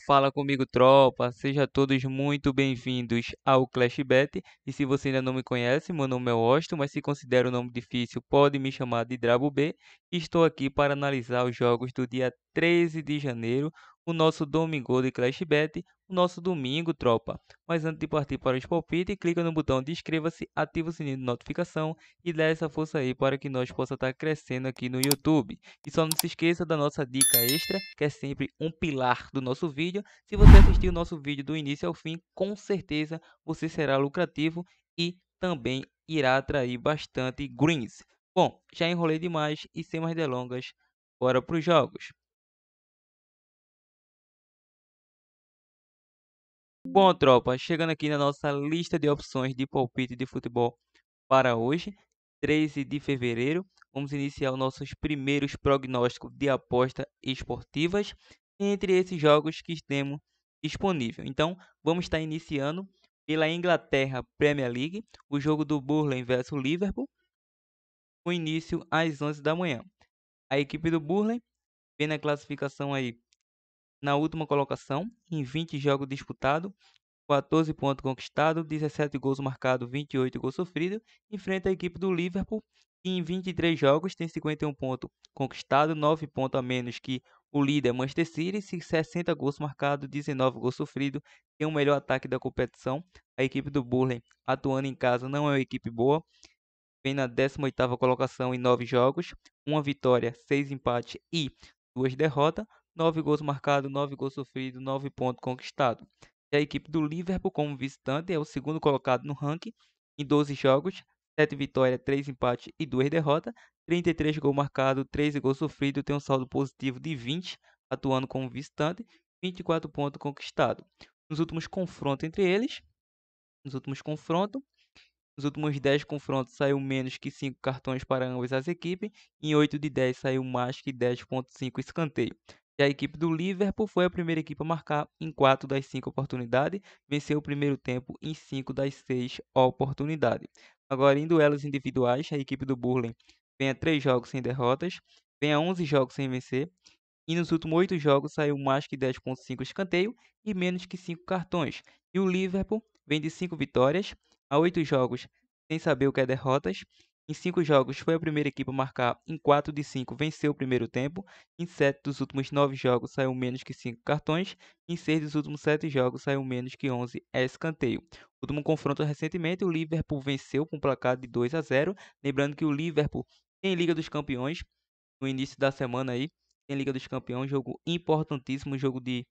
Fala comigo, tropa. Sejam todos muito bem-vindos ao Clash Bet. E se você ainda não me conhece, meu nome é Austin, mas se considera um nome difícil, pode me chamar de Drabo B. Estou aqui para analisar os jogos do dia 13 de janeiro, o nosso domingo de Clash Bet, o nosso domingo, tropa. Mas antes de partir para os palpites, clica no botão de inscreva-se, ativa o sininho de notificação e dá essa força aí para que nós possamos estar crescendo aqui no YouTube. E só não se esqueça da nossa dica extra, que é sempre um pilar do nosso vídeo. Se você assistir o nosso vídeo do início ao fim, com certeza você será lucrativo e também irá atrair bastante greens. Bom, já enrolei demais e sem mais delongas, bora para os jogos. Bom, tropa, chegando aqui na nossa lista de opções de palpite de futebol para hoje, 13 de fevereiro, vamos iniciar os nossos primeiros prognósticos de aposta esportivas entre esses jogos que temos disponível. Então, vamos estar iniciando pela Inglaterra Premier League, o jogo do Burnley versus Liverpool, com início às 11 da manhã. A equipe do Burnley vem na classificação aí na última colocação, em 20 jogos disputados, 14 pontos conquistados, 17 gols marcados, 28 gols sofridos, enfrenta a equipe do Liverpool, que em 23 jogos tem 51 pontos conquistados, 9 pontos a menos que o líder Manchester City, 60 gols marcados, 19 gols sofridos, tem o melhor ataque da competição. A equipe do Burnley, atuando em casa, não é uma equipe boa, vem na 18ª colocação em 9 jogos, uma vitória, 6 empates e 2 derrotas, 9 gols marcados, 9 gols sofridos, 9 pontos conquistados. E a equipe do Liverpool, como visitante, é o segundo colocado no ranking, em 12 jogos, 7 vitórias, 3 empates e 2 derrotas, 33 gols marcados, 13 gols sofridos, tem um saldo positivo de 20, atuando como visitante, 24 pontos conquistados. Nos últimos confrontos entre eles, nos últimos confrontos, nos últimos 10 confrontos saiu menos que 5 cartões para ambas as equipes, em 8 de 10 saiu mais que 10,5 escanteio. E a equipe do Liverpool foi a primeira equipe a marcar em 4 das 5 oportunidades, venceu o primeiro tempo em 5 das 6 oportunidades. Agora, em duelos individuais, a equipe do Burnley vem a 3 jogos sem derrotas, vem a 11 jogos sem vencer, e nos últimos 8 jogos saiu mais que 10,5 escanteio e menos que 5 cartões. E o Liverpool vem de 5 vitórias, a 8 jogos sem saber o que é derrotas. Em 5 jogos foi a primeira equipe a marcar, em 4 de 5 venceu o primeiro tempo, em 7 dos últimos 9 jogos saiu menos que 5 cartões, em 6 dos últimos 7 jogos saiu menos que 11 escanteio. Último confronto recentemente, o Liverpool venceu com um placar de 2-0, lembrando que o Liverpool tem Liga dos Campeões no início da semana aí, tem Liga dos Campeões, jogo importantíssimo, jogo de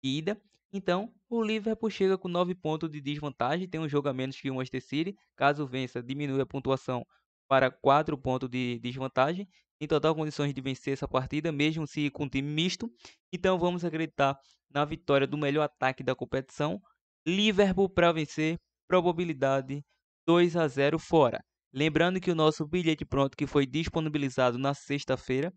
ida. Então, o Liverpool chega com 9 pontos de desvantagem, tem um jogo a menos que o Manchester City. Caso vença, diminui a pontuação para 4 pontos de desvantagem. Em total condições de vencer essa partida, mesmo se com time misto. Então, vamos acreditar na vitória do melhor ataque da competição. Liverpool para vencer, probabilidade 2-0 fora. Lembrando que o nosso bilhete pronto, que foi disponibilizado na sexta-feira,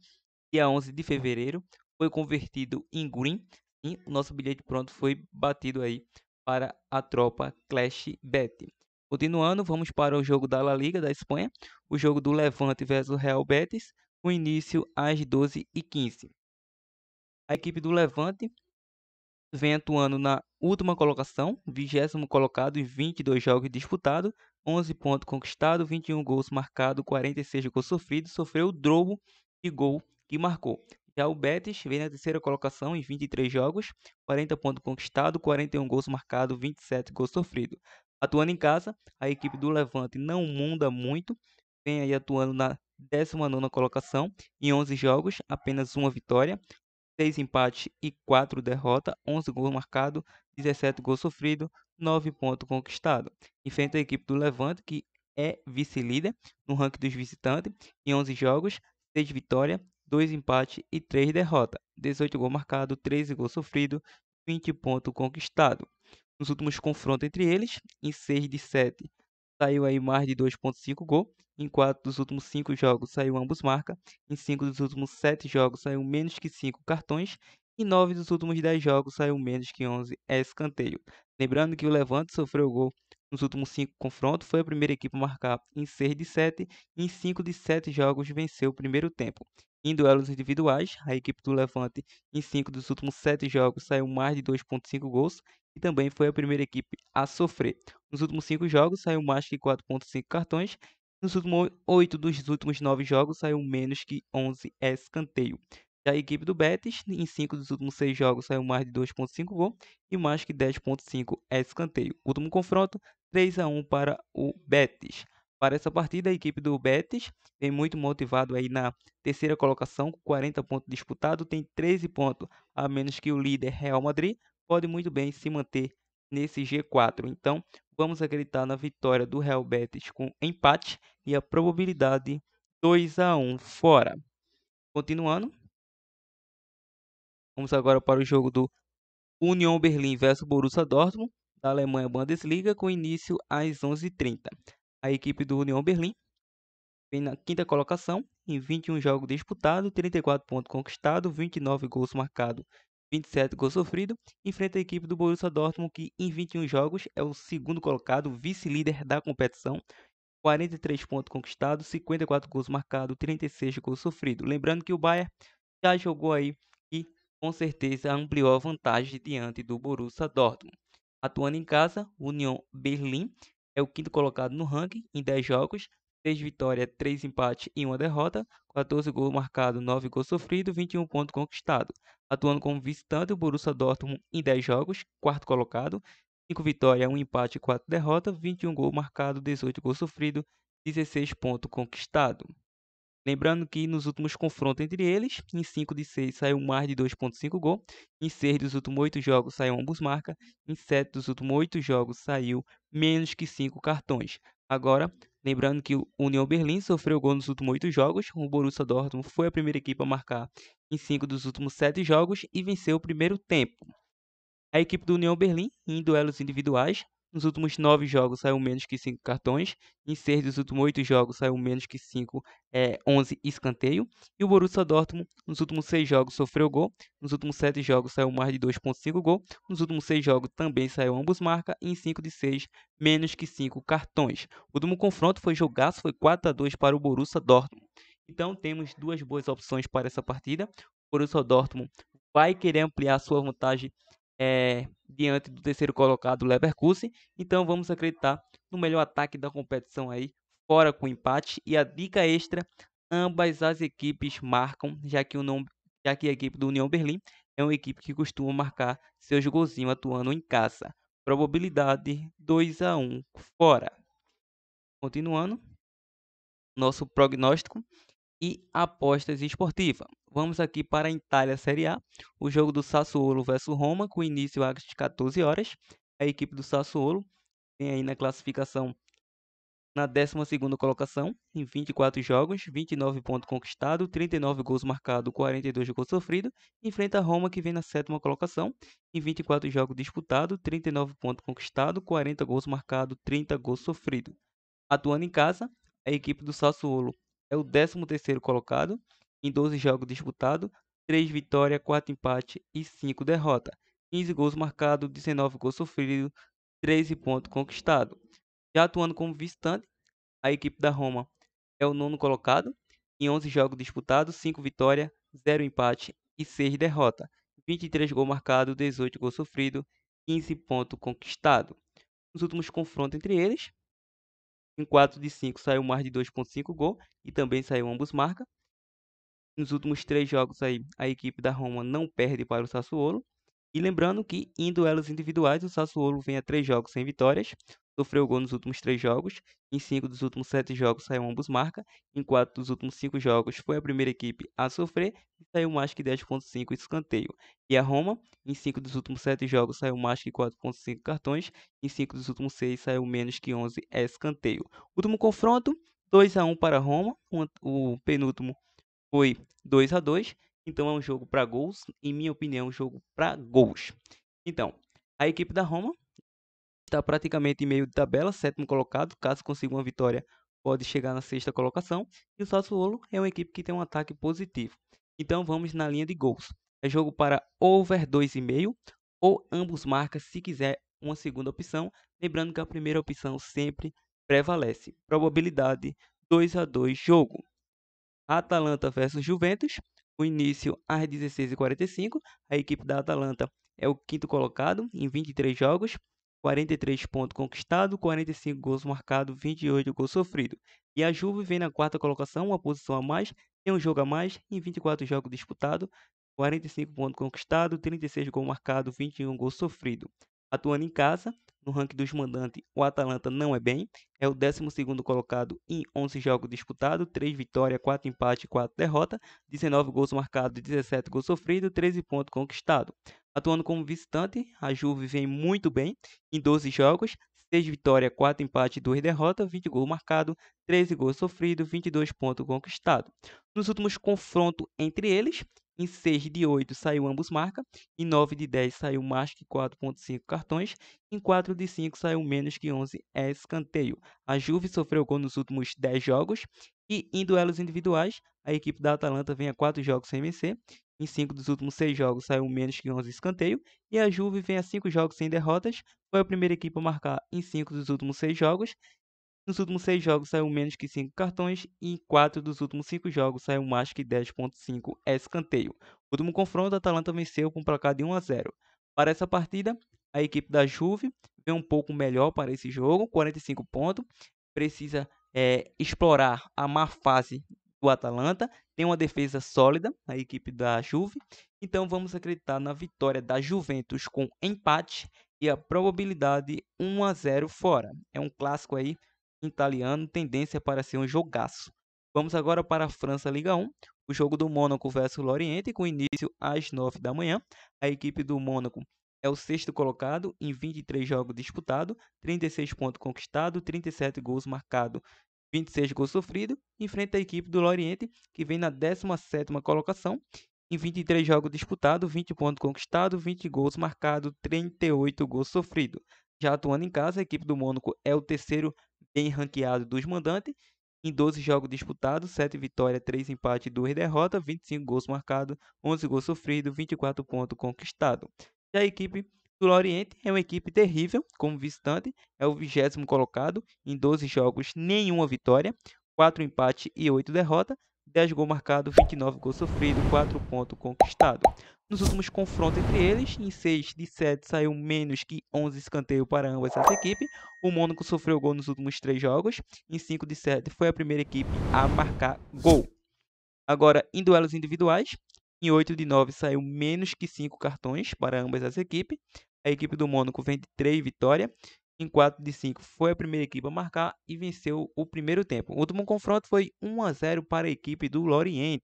dia 11 de fevereiro, foi convertido em green e o nosso bilhete pronto foi batido aí para a tropa Clash Bet. Continuando, vamos para o jogo da La Liga da Espanha, o jogo do Levante versus Real Betis, com início às 12h15. A equipe do Levante vem atuando na última colocação, 20º colocado em 22 jogos disputados, 11 pontos conquistados, 21 gols marcados, 46 gols sofridos, sofreu o dobro de gol que marcou. Já o Betis vem na terceira colocação em 23 jogos, 40 pontos conquistados, 41 gols marcados, 27 gols sofridos. Atuando em casa, a equipe do Levante não muda muito, vem aí atuando na 19ª colocação em 11 jogos, apenas uma vitória, 6 empates e 4 derrotas, 11 gols marcados, 17 gols sofridos, 9 pontos conquistados. Enfrenta a equipe do Levante, que é vice-líder no ranking dos visitantes, em 11 jogos, 6 vitórias, 2 empates e 3 derrotas, 18 gols marcados, 13 gols sofridos, 20 pontos conquistados. Nos últimos confrontos entre eles, em 6 de 7, saiu aí mais de 2,5 gols. Em 4 dos últimos 5 jogos saiu ambos marca. Em 5 dos últimos 7 jogos saiu menos que 5 cartões. Em 9 dos últimos 10 jogos saiu menos que 11 escanteio. Lembrando que o Levante sofreu gol nos últimos 5 confrontos, foi a primeira equipe a marcar em 6 de 7. Em 5 de 7 jogos venceu o primeiro tempo. Em duelos individuais, a equipe do Levante, em 5 dos últimos 7 jogos, saiu mais de 2,5 gols e também foi a primeira equipe a sofrer. Nos últimos 5 jogos, saiu mais que 4,5 cartões. Nos últimos 8 dos últimos 9 jogos, saiu menos que 11 escanteio. Já a equipe do Betis, em 5 dos últimos 6 jogos, saiu mais de 2,5 gols e mais que 10,5 escanteio. Último confronto, 3-1 para o Betis. Para essa partida, a equipe do Betis vem muito motivado aí na terceira colocação, com 40 pontos disputados, tem 13 pontos a menos que o líder Real Madrid, pode muito bem se manter nesse G4. Então, vamos acreditar na vitória do Real Betis com empate e a probabilidade 2-1 fora. Continuando, vamos agora para o jogo do Union Berlim versus Borussia Dortmund, da Alemanha Bundesliga, com início às 11h30. A equipe do Union Berlim vem na quinta colocação, em 21 jogos disputados, 34 pontos conquistados, 29 gols marcados, 27 gols sofridos. Enfrenta a equipe do Borussia Dortmund, que em 21 jogos é o segundo colocado, vice-líder da competição, 43 pontos conquistados, 54 gols marcados, 36 gols sofridos. Lembrando que o Bayern já jogou aí e com certeza ampliou a vantagem diante do Borussia Dortmund. Atuando em casa, o Union Berlim é o quinto colocado no ranking em 10 jogos, 6 vitórias, 3 empates e 1 derrota, 14 gols marcados, 9 gols sofridos, 21 pontos conquistados. Atuando como visitante, o Borussia Dortmund em 10 jogos, quarto colocado, 5 vitórias, 1 empate e 4 derrotas, 21 gols marcados, 18 gols sofridos, 16 pontos conquistados. Lembrando que nos últimos confrontos entre eles, em 5 de 6 saiu mais de 2,5 gol, em 6 dos últimos 8 jogos saiu ambos marca, em 7 dos últimos 8 jogos saiu menos que 5 cartões. Agora, lembrando que o Union Berlim sofreu gol nos últimos 8 jogos, o Borussia Dortmund foi a primeira equipe a marcar em 5 dos últimos 7 jogos e venceu o primeiro tempo. A equipe do União Berlim, em duelos individuais, nos últimos 9 jogos saiu menos que 5 cartões, em 6 dos últimos 8 jogos saiu menos que 11 escanteio, e o Borussia Dortmund, nos últimos 6 jogos sofreu gol, nos últimos 7 jogos saiu mais de 2,5 gol, nos últimos 6 jogos também saiu ambos marca, e em 5 de 6 menos que 5 cartões. O último confronto foi jogaço, foi 4-2 para o Borussia Dortmund. Então temos duas boas opções para essa partida. O Borussia Dortmund vai querer ampliar sua vantagem diante do terceiro colocado Leverkusen. Então vamos acreditar no melhor ataque da competição aí, fora com empate. E a dica extra, ambas as equipes marcam, já que a equipe do União Berlim é uma equipe que costuma marcar seus golzinhos atuando em casa. Probabilidade 2-1 fora. Continuando, nosso prognóstico e apostas esportivas. Vamos aqui para a Itália Série A, o jogo do Sassuolo versus Roma, com início às 14 horas. A equipe do Sassuolo tem aí na classificação na 12ª colocação, em 24 jogos, 29 pontos conquistados, 39 gols marcados, 42 gols sofridos. Enfrenta a Roma, que vem na 7ª colocação, em 24 jogos disputados, 39 pontos conquistados, 40 gols marcados, 30 gols sofridos. Atuando em casa, a equipe do Sassuolo é o 13º colocado, em 12 jogos disputados, 3 vitórias, 4 empates e 5 derrotas. 15 gols marcados, 19 gols sofridos, 13 pontos conquistados. Já atuando como visitante, a equipe da Roma é o 9º colocado, em 11 jogos disputados, 5 vitórias, 0 empate e 6 derrotas. 23 gols marcados, 18 gols sofridos, 15 pontos conquistados. Nos últimos confrontos entre eles, em 4 de 5 saiu mais de 2,5 gol e também saiu ambos marca. Nos últimos 3 jogos aí, a equipe da Roma não perde para o Sassuolo. E lembrando que em duelos individuais o Sassuolo vem a 3 jogos sem vitórias, sofreu gol nos últimos 3 jogos, em 5 dos últimos 7 jogos saiu ambos marca, em 4 dos últimos 5 jogos foi a primeira equipe a sofrer e saiu mais que 10,5 escanteio. E a Roma, em 5 dos últimos 7 jogos saiu mais que 4,5 cartões, em 5 dos últimos 6 saiu menos que 11 escanteio. Último confronto, 2-1 para a Roma, o penúltimo foi 2-2, então é um jogo para gols, em minha opinião, um jogo para gols. Então, a equipe da Roma está praticamente em meio de tabela, 7º colocado, caso consiga uma vitória, pode chegar na 6ª colocação, e o Sassuolo é uma equipe que tem um ataque positivo. Então vamos na linha de gols. É jogo para over 2,5 ou ambos marcas, se quiser uma segunda opção, lembrando que a primeira opção sempre prevalece. Probabilidade 2-2 jogo. Atalanta versus Juventus. O início às 16h45. A equipe da Atalanta é o quinto colocado em 23 jogos, 43 pontos conquistados, 45 gols marcados, 28 gols sofridos. E a Juve vem na quarta colocação, uma posição a mais, tem um jogo a mais em 24 jogos disputados, 45 pontos conquistados, 36 gols marcados, 21 gols sofridos. Atuando em casa, no ranking dos mandantes, o Atalanta não é bem, é o 12º colocado em 11 jogos disputados, 3 vitórias, 4 empates e 4 derrotas, 19 gols marcados, 17 gols sofridos, 13 pontos conquistados. Atuando como visitante, a Juve vem muito bem em 12 jogos, 6 vitórias, 4 empates e 2 derrotas, 20 gols marcados, 13 gols sofridos, 22 pontos conquistados. Nos últimos confrontos entre eles, em 6 de 8 saiu ambos marca, em 9 de 10 saiu mais que 4.5 cartões, em 4 de 5 saiu menos que 11 escanteio. A Juve sofreu gol nos últimos 10 jogos e em duelos individuais, a equipe da Atalanta vem a 4 jogos sem vencer. Em 5 dos últimos 6 jogos saiu menos que 11 escanteio e a Juve vem a 5 jogos sem derrotas. Foi a primeira equipe a marcar em 5 dos últimos 6 jogos. Nos últimos 6 jogos saiu menos que 5 cartões e em 4 dos últimos 5 jogos saiu mais que 10.5 escanteio. O último confronto, a Atalanta venceu com um placar de 1-0. Para essa partida, a equipe da Juve vem um pouco melhor para esse jogo, 45 pontos. Precisa explorar a má fase do Atalanta. Tem uma defesa sólida, a equipe da Juve. Então vamos acreditar na vitória da Juventus com empate e a probabilidade 1-0 fora. É um clássico aí italiano, tendência para ser um jogaço. Vamos agora para a França Liga 1, o jogo do Mônaco versus Lorient, com início às 9 da manhã. A equipe do Mônaco é o sexto colocado em 23 jogos disputados, 36 pontos conquistados, 37 gols marcados, 26 gols sofridos. Enfrenta a equipe do Lorient, que vem na 17ª colocação, em 23 jogos disputados, 20 pontos conquistados, 20 gols marcados, 38 gols sofridos. Já atuando em casa, a equipe do Mônaco é o terceiro bem ranqueado dos mandantes. Em 12 jogos disputados, 7 vitórias, 3 empates e 2 derrotas, 25 gols marcados, 11 gols sofridos, 24 pontos conquistados. Já a equipe do Lorient é uma equipe terrível, como visitante, é o 20º colocado, em 12 jogos, nenhuma vitória, 4 empates e 8 derrotas, 10 gols marcados, 29 gols sofridos, 4 pontos conquistados. Nos últimos confrontos entre eles, em 6 de 7 saiu menos que 11 escanteios para ambas as equipes. O Mônaco sofreu gol nos últimos 3 jogos. Em 5 de 7 foi a primeira equipe a marcar gol. Agora, em duelos individuais, em 8 de 9 saiu menos que 5 cartões para ambas as equipes. A equipe do Mônaco vem de 3 vitórias. Em 4 de 5 foi a primeira equipe a marcar e venceu o primeiro tempo. O último confronto foi 1-0 para a equipe do Lorient.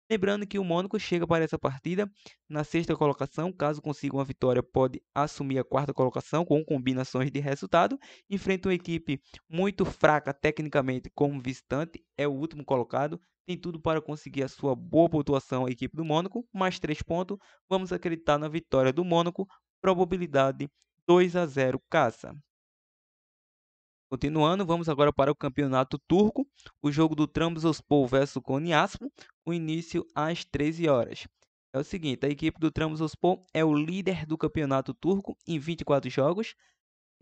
Lembrando que o Mônaco chega para essa partida na sexta colocação. Caso consiga uma vitória, pode assumir a quarta colocação com combinações de resultado. Enfrenta uma equipe muito fraca tecnicamente como visitante, é o último colocado. Tem tudo para conseguir a sua boa pontuação, a equipe do Mônaco, mais 3 pontos. Vamos acreditar na vitória do Mônaco, probabilidade 2-0 casa. Continuando, vamos agora para o campeonato turco, o jogo do Trabzonspor versus Konyaspor, o início às 13 horas. É o seguinte, a equipe do Trabzonspor é o líder do campeonato turco em 24 jogos,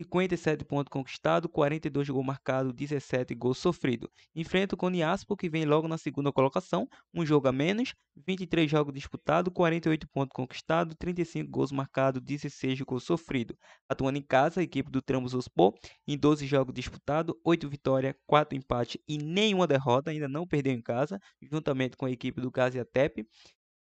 57 pontos conquistados, 42 gols marcados, 17 gols sofridos. Enfrenta o Konyaspor, que vem logo na segunda colocação, um jogo a menos, 23 jogos disputados, 48 pontos conquistados, 35 gols marcados, 16 gols sofridos. Atuando em casa, a equipe do Trabzonspor, em 12 jogos disputados, 8 vitórias, 4 empates e nenhuma derrota, ainda não perdeu em casa, juntamente com a equipe do Gaziantep.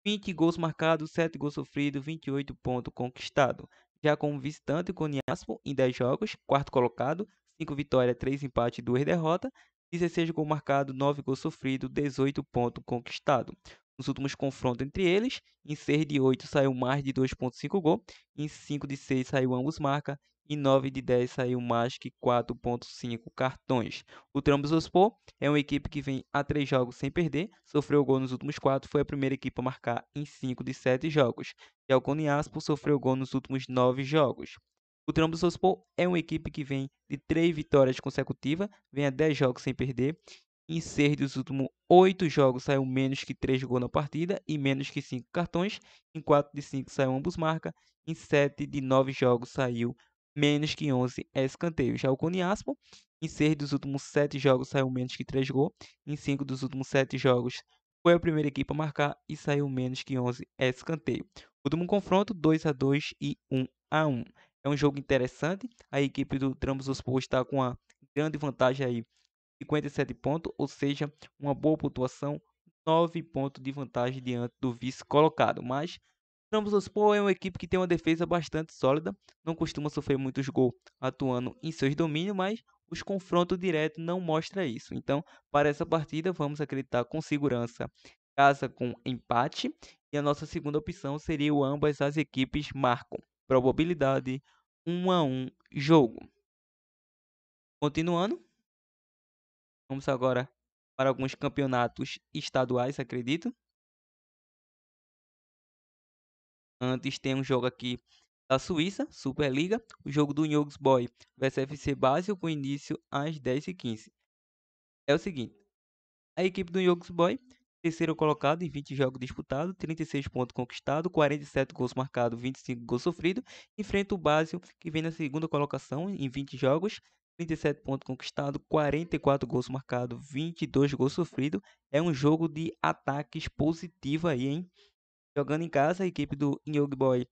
20 gols marcados, 7 gols sofridos, 28 pontos conquistados. Já como visitante, o Konyaspor, em 10 jogos, quarto colocado, 5 vitórias, 3 empates e 2 derrotas, 16 gols marcados, 9 gols sofridos, 18 pontos conquistados. Nos últimos confrontos entre eles, em 6 de 8 saiu mais de 2.5 gols, em 5 de 6 saiu ambos marca, e 9 de 10 saiu mais que 4.5 cartões. O Trabzonspor é uma equipe que vem a 3 jogos sem perder, sofreu gol nos últimos 4, foi a primeira equipe a marcar em 5 de 7 jogos. Já o Konyaspor sofreu gol nos últimos 9 jogos. O Trabzonspor é uma equipe que vem de 3 vitórias consecutivas, vem a 10 jogos sem perder. Em 6 dos últimos 8 jogos saiu menos que 3 gols na partida e menos que 5 cartões. Em 4 de 5 saiu ambos marca. Em 7 de 9 jogos saiu menos que 11 é escanteio. Já o Coniaspo, em 6 dos últimos 7 jogos saiu menos que 3 gols, em 5 dos últimos 7 jogos foi a primeira equipe a marcar e saiu menos que 11 é escanteio. Último confronto, 2-2 e 1-1. É um jogo interessante, a equipe do Trabzonspor está com uma grande vantagem aí, 57 pontos, ou seja, uma boa pontuação, 9 pontos de vantagem diante do vice-colocado, mas Trabzonspor é uma equipe que tem uma defesa bastante sólida, não costuma sofrer muitos gols atuando em seus domínios, mas os confrontos diretos não mostram isso. Então, para essa partida, vamos acreditar com segurança, casa com empate, e a nossa segunda opção seria o ambas as equipes marcam. Probabilidade 1-1 jogo. Continuando, vamos agora para alguns campeonatos estaduais, acredito. Antes tem um jogo aqui da Suíça, Superliga, o jogo do Youngsboys Boy vs FC Basel com início às 10h15. É o seguinte, a equipe do Youngsboys, terceiro colocado em 20 jogos disputados, 36 pontos conquistados, 47 gols marcados, 25 gols sofridos, enfrenta o Basel, que vem na segunda colocação em 20 jogos, 37 pontos conquistados, 44 gols marcados, 22 gols sofridos. É um jogo de ataques positivo aí, hein? Jogando em casa, a equipe do Youngsboys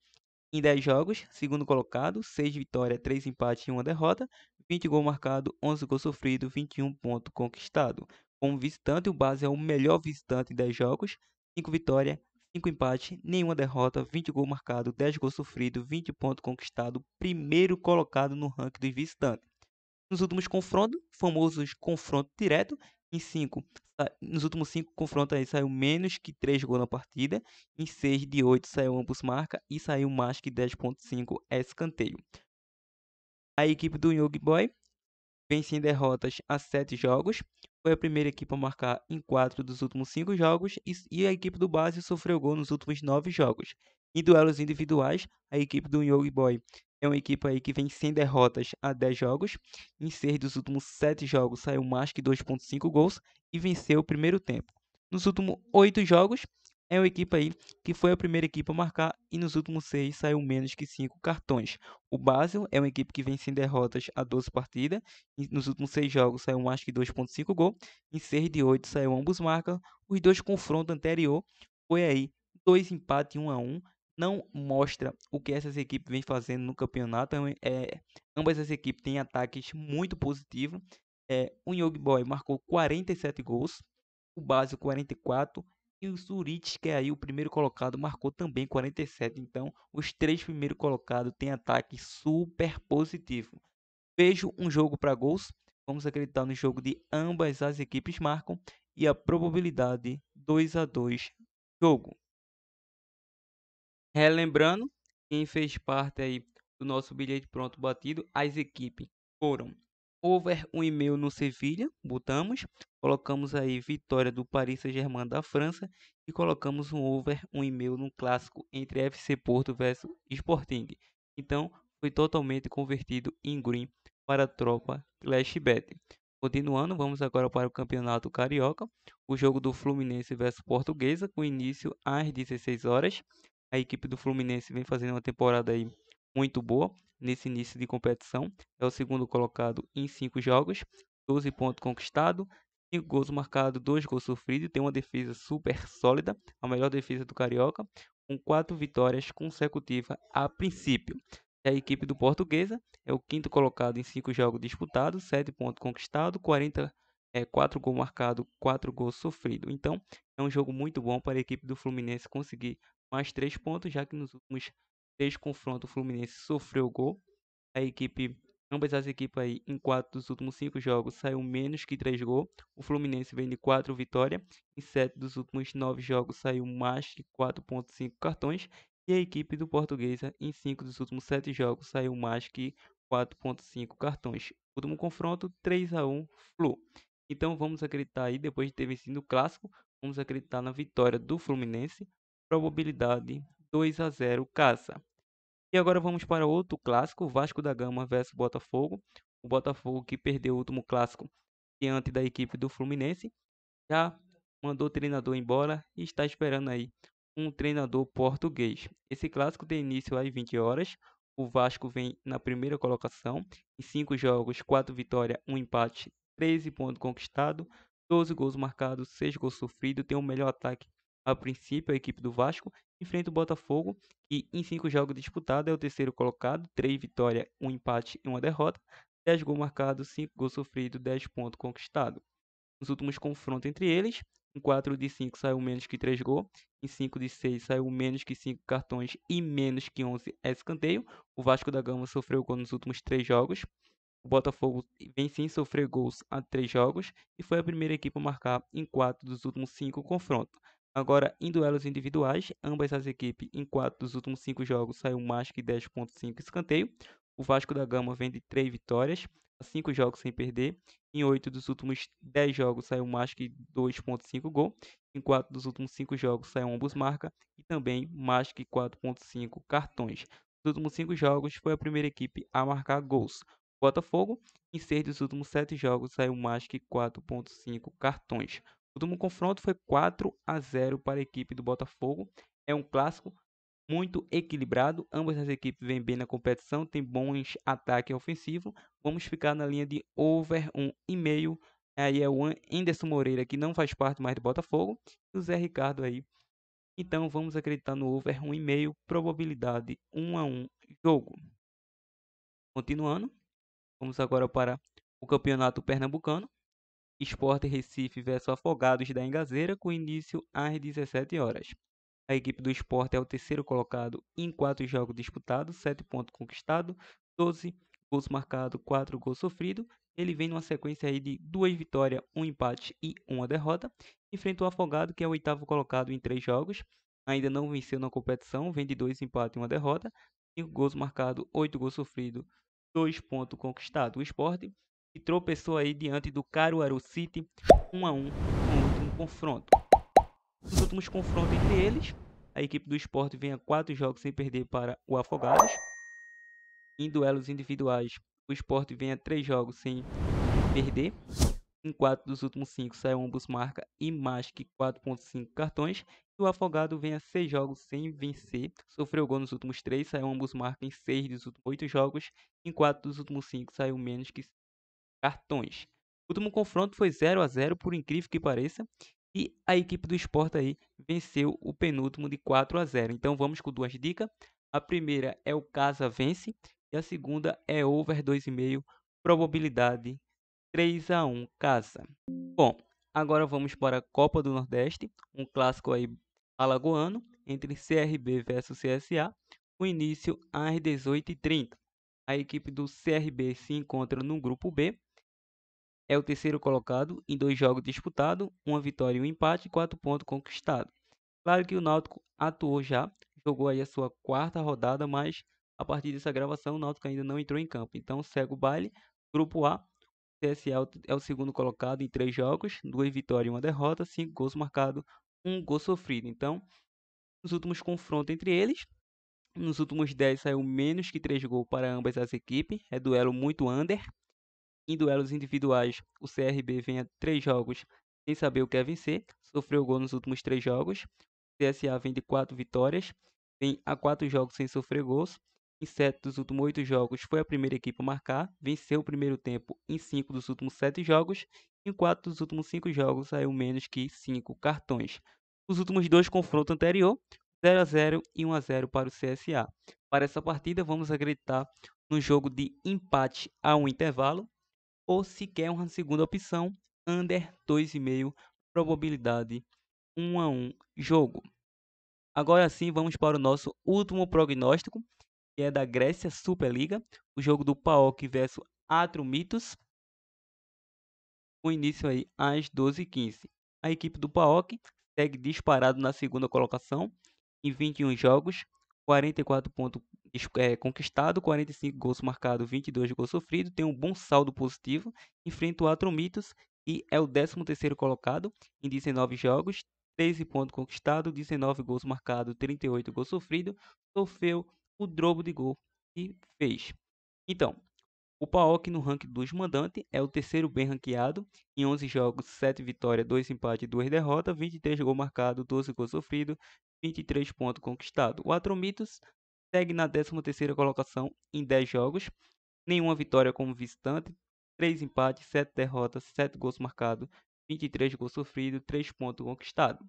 em 10 jogos, segundo colocado, 6 vitórias, 3 empates e 1 derrota, 20 gols marcados, 11 gols sofridos, 21 pontos conquistados. Como visitante, o Basel é o melhor visitante em 10 jogos, 5 vitórias, 5 empates, nenhuma derrota, 20 gols marcados, 10 gols sofridos, 20 pontos conquistados, primeiro colocado no ranking dos visitantes. Nos últimos confrontos, famosos confronto direto, nos últimos 5 confrontos aí saiu menos que 3 gols na partida, em 6 de 8 saiu ambos marca e saiu mais que 10,5 escanteio. A equipe do Young Boy vem sem derrotas há 7 jogos, foi a primeira equipe a marcar em 4 dos últimos 5 jogos e a equipe do Base sofreu gol nos últimos 9 jogos. Em duelos individuais, a equipe do Young Boy é uma equipe aí que vem sem derrotas há 10 jogos, em 6 dos últimos 7 jogos saiu mais que 2,5 gols e venceu o primeiro tempo. Nos últimos 8 jogos, é uma equipe aí que foi a primeira equipe a marcar e nos últimos 6 saiu menos que 5 cartões. O Basel é uma equipe que vem sem derrotas há 12 partidas, nos últimos 6 jogos saiu mais que 2,5 gol. Em 6 de 8 saiu ambos marcas. Os dois confrontos anterior foi aí 2 empates e 1-1. Não mostra o que essas equipes vêm fazendo no campeonato. Ambas as equipes têm ataques muito positivos. O Young Boy marcou 47 gols, o Basel 44 e o Zurich, que é aí o primeiro colocado, marcou também 47. Então, os 3 primeiros colocados têm ataque super positivo. Vejo um jogo para gols. Vamos acreditar no jogo de ambas as equipes marcam e a probabilidade 2-2 jogo. Relembrando, quem fez parte aí do nosso bilhete pronto batido, as equipes foram over 1,5 no Sevilha, botamos, colocamos aí vitória do Paris Saint-Germain da França e colocamos um over 1,5 no clássico entre FC Porto versus Sporting. Então, foi totalmente convertido em green para a tropa Clashbet. Continuando, vamos agora para o Campeonato Carioca, o jogo do Fluminense versus Portuguesa, com início às 16 horas. A equipe do Fluminense vem fazendo uma temporada aí muito boa nesse início de competição. É o segundo colocado em 5 jogos, 12 pontos conquistados, 5 gols marcados, 2 gols sofridos. Tem uma defesa super sólida, a melhor defesa do Carioca, com 4 vitórias consecutivas a princípio. A equipe do Portuguesa é o quinto colocado em 5 jogos disputados, 7 pontos conquistados, 4 gols marcados, 4 gols sofridos. Então, é um jogo muito bom para a equipe do Fluminense conseguir mais 3 pontos, já que nos últimos 3 confrontos o Fluminense sofreu gol. Ambas as equipes aí, em 4 dos últimos 5 jogos, saiu menos que 3 gols. O Fluminense vem de 4 vitórias. Em 7 dos últimos 9 jogos, saiu mais que 4,5 cartões. E a equipe do Portuguesa, em 5 dos últimos 7 jogos, saiu mais que 4,5 cartões. Último confronto, 3-1 Flu. Então vamos acreditar aí, depois de ter vencido o Clássico, vamos acreditar na vitória do Fluminense. Probabilidade 2-0 casa. E agora vamos para outro clássico, Vasco da Gama versus Botafogo. O Botafogo que perdeu o último clássico diante da equipe do Fluminense, já mandou o treinador embora e está esperando aí um treinador português. Esse clássico tem início às 20 horas. o Vasco vem na primeira colocação. Em 5 jogos, 4 vitórias, 1 empate, 13 pontos conquistados, 12 gols marcados, 6 gols sofridos. Tem o melhor ataque a princípio, a equipe do Vasco. Enfrenta o Botafogo, que em 5 jogos disputados é o terceiro colocado. 3 vitórias, 1 empate e 1 derrota. 10 gols marcados, 5 gols sofridos, 10 pontos conquistados. Nos últimos confrontos entre eles, em 4 de 5 saiu menos que 3 gols, em 5 de 6 saiu menos que 5 cartões e menos que 11 escanteio. O Vasco da Gama sofreu gol nos últimos 3 jogos. O Botafogo vem sem sofrer gols há 3 jogos e foi a primeira equipe a marcar em 4 dos últimos 5 confrontos. Agora, em duelos individuais, ambas as equipes em 4 dos últimos 5 jogos saiu mais que 10,5 escanteio. O Vasco da Gama vem de 3 vitórias, a 5 jogos sem perder. Em 8 dos últimos 10 jogos saiu mais que 2,5 gol. Em 4 dos últimos 5 jogos saiu ambos marca e também mais que 4,5 cartões. Nos últimos 5 jogos foi a primeira equipe a marcar gols. Botafogo, em 6 dos últimos 7 jogos, saiu mais que 4,5 cartões. O último confronto foi 4-0 para a equipe do Botafogo. É um clássico muito equilibrado. Ambas as equipes vêm bem na competição, tem bons ataques ofensivos. Vamos ficar na linha de over 1,5. Aí é o Anderson Moreira, que não faz parte mais do Botafogo, e o Zé Ricardo aí. Então vamos acreditar no over 1,5, probabilidade 1-1 jogo. Continuando. Vamos agora para o Campeonato Pernambucano. Sport Recife versus Afogados da Engazeira, com início às 17 horas. A equipe do Sport é o terceiro colocado em 4 jogos disputados, 7 pontos conquistados, 12 gols marcados, 4 gols sofridos. Ele vem numa sequência aí de 2 vitórias, 1 empate e 1 derrota. Enfrenta o Afogado, que é o oitavo colocado em 3 jogos. Ainda não venceu na competição, vem de 2 empates e 1 derrota. 5 gols marcados, 8 gols sofridos, 2 pontos conquistados. O Sport que tropeçou aí diante do Caruaru City 1-1 no último confronto. Nos últimos confrontos entre eles, a equipe do Sport vem a 4 jogos sem perder para o Afogados. Em duelos individuais, o Sport vem a 3 jogos sem perder. Em 4 dos últimos 5 saiu ambos marca e mais que 4,5 cartões. E o Afogado vem a 6 jogos sem vencer. Sofreu gol nos últimos 3, saiu ambos marca em 6 dos últimos 8 jogos. Em 4 dos últimos 5 saiu menos que cartões. O último confronto foi 0-0, por incrível que pareça, e a equipe do Sport aí venceu o penúltimo de 4-0. Então vamos com duas dicas. A primeira é o Casa vence e a segunda é over 2,5, probabilidade 3-1 Casa. Bom, agora vamos para a Copa do Nordeste, um clássico aí alagoano entre CRB versus CSA, o início às 18h30. A equipe do CRB se encontra no grupo B, é o terceiro colocado em 2 jogos disputados, uma vitória e um empate, 4 pontos conquistados. Claro que o Náutico atuou já, jogou aí a sua quarta rodada, mas a partir dessa gravação o Náutico ainda não entrou em campo. Então segue o baile. Grupo A, CSA é o segundo colocado em 3 jogos, 2 vitórias e 1 derrota, 5 gols marcados, 1 gol sofrido. Então, nos últimos confrontos entre eles, nos últimos 10 saiu menos que 3 gols para ambas as equipes, é duelo muito under. Em duelos individuais, o CRB vem a 3 jogos sem saber o que é vencer, sofreu gol nos últimos 3 jogos. O CSA vem de 4 vitórias, vem a 4 jogos sem sofrer gols. Em 7 dos últimos 8 jogos foi a primeira equipe a marcar, venceu o primeiro tempo em 5 dos últimos 7 jogos. Em 4 dos últimos 5 jogos saiu menos que 5 cartões. Os últimos 2 confrontos anterior, 0-0 e 1-0 para o CSA. Para essa partida, vamos acreditar no jogo de empate a um intervalo, ou se quer uma segunda opção, under 2,5, probabilidade 1-1 jogo. Agora sim, vamos para o nosso último prognóstico, que é da Grécia Superliga, o jogo do PAOK versus Atromitos, o início aí às 12h15. A equipe do PAOK segue disparado na segunda colocação, em 21 jogos, 44 pontos conquistados, 45 gols marcados, 22 gols sofridos, tem um bom saldo positivo, enfrenta o Atromitos e é o 13º colocado em 19 jogos, 13 pontos conquistados, 19 gols marcados, 38 gols sofridos, sofreu o dobro de gol que fez. Então, o PAOK no ranking dos mandantes é o terceiro bem ranqueado, em 11 jogos, 7 vitórias, 2 empates e 2 derrotas, 23 gols marcados, 12 gols sofridos, 23 pontos conquistados. O Atromitos segue na 13ª colocação em 10 jogos, nenhuma vitória como visitante, 3 empates, 7 derrotas, 7 gols marcados, 23 gols sofridos, 3 pontos conquistados.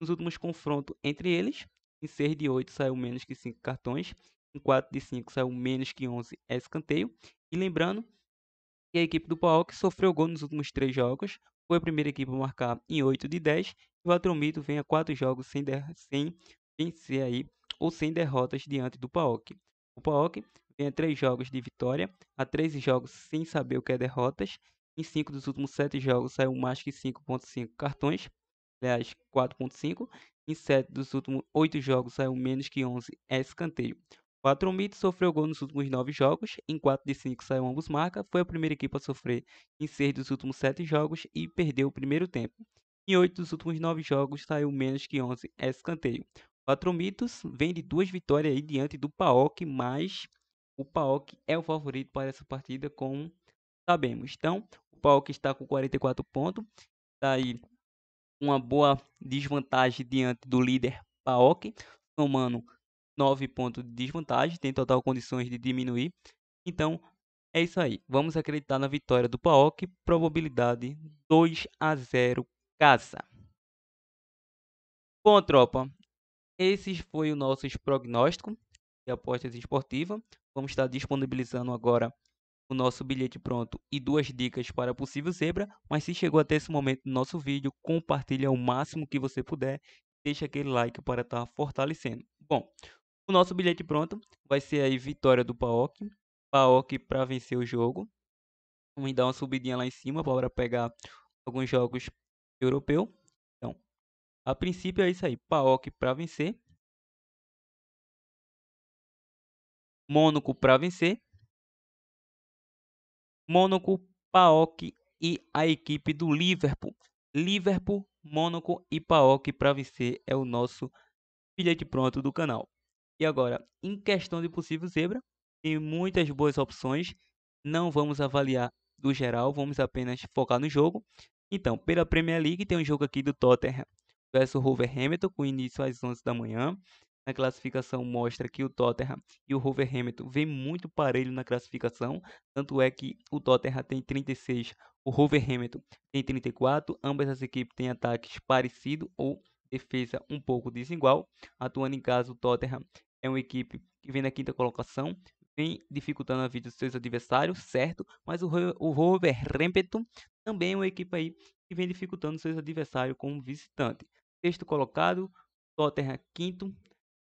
Nos últimos confrontos entre eles, em 6 de 8 saiu menos que 5 cartões, em 4 de 5 saiu menos que 11 escanteio. E lembrando que a equipe do PAOK sofreu gol nos últimos 3 jogos, foi a primeira equipe a marcar em 8 de 10, e o Atromito vem a 4 jogos sem vencer aí, ou sem derrotas diante do PAOK. O PAOK vem a 3 jogos de vitória, a 13 jogos sem saber o que é derrotas, em 5 dos últimos 7 jogos saiu mais que 5.5 cartões, aliás 4.5, em 7 dos últimos 8 jogos saiu menos que 11 escanteio. O Atromito sofreu gol nos últimos 9 jogos, em 4 de 5 saiu ambos marca, foi a primeira equipe a sofrer em 6 dos últimos 7 jogos e perdeu o primeiro tempo. Em 8 dos últimos 9 jogos saiu menos que 11 escanteio. O Atromitos vem de 2 vitórias aí diante do PAOK, mas o PAOK é o favorito para essa partida, como sabemos. Então, o PAOK está com 44 pontos, está aí uma boa desvantagem diante do líder PAOK, somando 9 pontos de desvantagem, tem total condições de diminuir. Então, é isso aí. Vamos acreditar na vitória do PAOK, probabilidade 2-0 casa. Bom, tropa, esses foi o nosso prognóstico de apostas esportivas. Vamos estar disponibilizando agora o nosso bilhete pronto e 2 dicas para possível zebra, mas se chegou até esse momento do nosso vídeo, compartilha o máximo que você puder, deixa aquele like para estar fortalecendo. Bom, o nosso bilhete pronto vai ser aí vitória do PAOK, PAOK para vencer o jogo. Vamos dar uma subidinha lá em cima para pegar alguns jogos europeus. Então, a princípio é isso aí, PAOK para vencer, Mônaco para vencer, Mônaco, PAOK e a equipe do Liverpool. Liverpool, Mônaco e PAOK para vencer é o nosso bilhete pronto do canal. E agora, em questão de possível zebra, tem muitas boas opções. Não vamos avaliar do geral, vamos apenas focar no jogo. Então, pela Premier League, tem um jogo aqui do Tottenham versus Wolverhampton, com início às 11 da manhã. A classificação mostra que o Tottenham e o Wolverhampton vêm muito parelho na classificação. Tanto é que o Tottenham tem 36, o Wolverhampton tem 34. Ambas as equipes têm ataques parecidos ou defesa um pouco desigual. Atuando em casa, o Tottenham é uma equipe que vem na 5ª colocação, vem dificultando a vida dos seus adversários, certo? Mas o Wolverhampton também é uma equipe aí que vem dificultando seus adversários como visitante. 6º colocado, Tottenham 5º,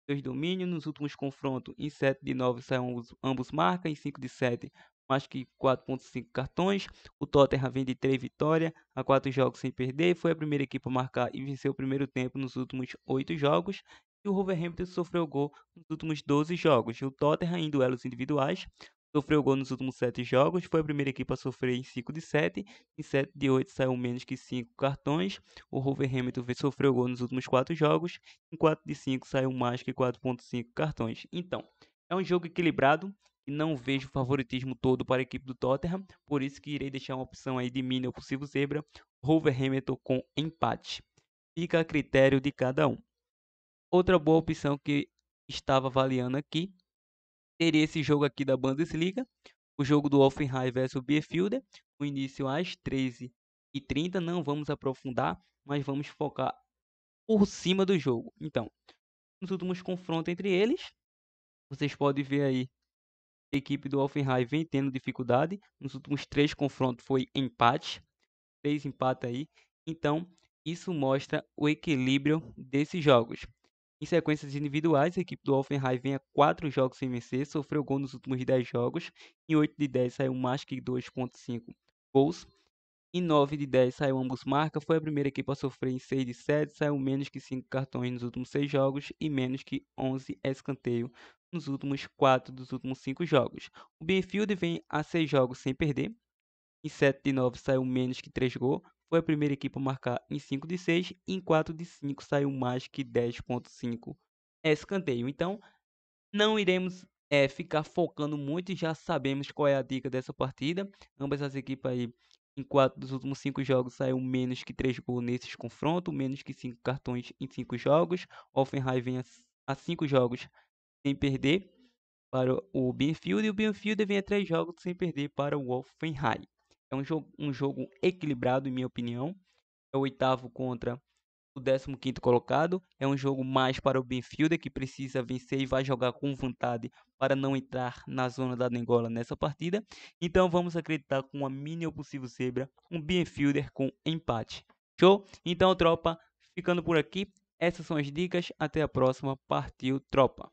seus domínios nos últimos confrontos, em 7 de 9 saem ambos marcam, em 5 de 7 mais que 4.5 cartões. O Tottenham vem de 3 vitórias, a 4 jogos sem perder, foi a primeira equipe a marcar e venceu o primeiro tempo nos últimos 8 jogos. E o Wolverhampton sofreu gol nos últimos 12 jogos. E o Tottenham, em duelos individuais, sofreu gol nos últimos 7 jogos, foi a primeira equipe a sofrer em 5 de 7, em 7 de 8 saiu menos que 5 cartões. O Wolverhampton sofreu gol nos últimos 4 jogos, em 4 de 5 saiu mais que 4.5 cartões. Então, é um jogo equilibrado e não vejo favoritismo todo para a equipe do Tottenham, por isso que irei deixar uma opção aí de mini ou possível zebra, Wolverhampton com empate. Fica a critério de cada um. Outra boa opção que estava avaliando aqui teria esse jogo aqui da Bundesliga, o jogo do Hoffenheim versus Bielefeld, o início às 13h30. Não vamos aprofundar, mas vamos focar por cima do jogo. Então, nos últimos confrontos entre eles, vocês podem ver aí, a equipe do Hoffenheim vem tendo dificuldade. Nos últimos 3 confrontos foi empate, 3 empates aí. Então, isso mostra o equilíbrio desses jogos. Em sequências individuais, a equipe do Hoffenheim vem a 4 jogos sem vencer, sofreu gol nos últimos 10 jogos. Em 8 de 10 saiu mais que 2.5 gols. Em 9 de 10 saiu ambos marca, foi a primeira equipe a sofrer em 6 de 7, saiu menos que 5 cartões nos últimos 6 jogos e menos que 11 escanteio nos últimos 4 dos últimos 5 jogos. O Bielefeld vem a 6 jogos sem perder, em 7 de 9 saiu menos que 3 gols, foi a primeira equipe a marcar em 5 de 6, e em 4 de 5 saiu mais que 10.5 escanteio. Então, não iremos ficar focando muito, já sabemos qual é a dica dessa partida. Ambas as equipes aí, em 4 dos últimos 5 jogos, saiu menos que 3 gols nesses confrontos, menos que 5 cartões em 5 jogos. Hoffenheim vem a 5 jogos sem perder. para o Bielefeld, e o Bielefeld vem a 3 jogos sem perder para o Hoffenheim. É um jogo equilibrado, em minha opinião. É o oitavo contra o 15º colocado. É um jogo mais para o Benfica, que precisa vencer e vai jogar com vontade para não entrar na zona da Angola nessa partida. Então vamos acreditar com a mínima possível zebra, um Benfica com empate. Show? Então, tropa, ficando por aqui. Essas são as dicas. Até a próxima. Partiu, tropa.